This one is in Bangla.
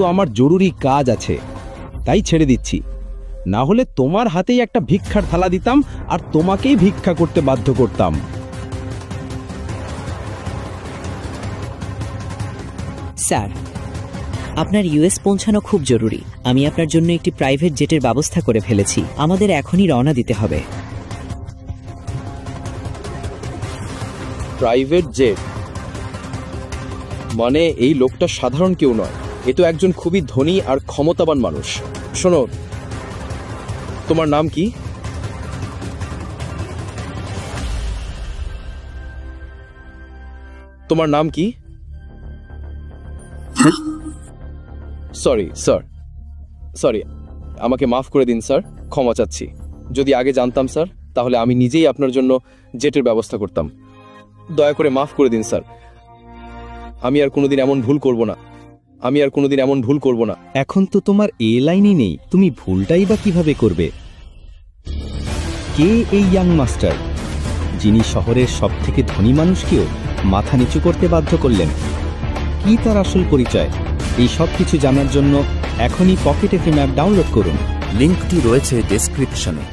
তো আমার জরুরি কাজ আছে, তাই ছেড়ে দিচ্ছি। না হলে তোমার হাতেই একটা ভিক্ষার থালা দিতাম আর তোমাকেই ভিক্ষা করতে বাধ্য করতাম। স্যার, আপনার ইউএস পৌঁছানো খুব জরুরি। আমি আপনার জন্য একটি প্রাইভেট জেটের ব্যবস্থা করে ফেলেছি। আমাদের এখনই রওনা দিতে হবে। প্রাইভেট জেট মানে এই লোকটা সাধারণ কেউ নয়, এ তো একজন খুবই ধনী আর ক্ষমতাবান মানুষ। শোনো, তোমার নাম কি? তোমার নাম কি? সরি স্যার, সরি, আমাকে মাফ করে দিন স্যার, ক্ষমা চাচ্ছি। যদি আগে জানতাম স্যার, তাহলে আমি নিজেই আপনার জন্য জেটের ব্যবস্থা করতাম। দয়া করে মাফ করে দিন স্যার, আমি আর কোনোদিন এমন ভুল করব না, আমি আর কোনোদিন এমন ভুল করব না। এখন তো তোমার এ লাইনই নেই, তুমি ভুলটাই বা কিভাবে করবে? কে এই ইয়াং মাস্টার, যিনি শহরের সবথেকে ধনী মানুষকেও মাথা নিচু করতে বাধ্য করলেন? কি তার আসল পরিচয়? এই সব কিছু জানার জন্য এখনই পকেট এফএম অ্যাপ ডাউনলোড করুন। লিঙ্কটি রয়েছে ডেসক্রিপশনে।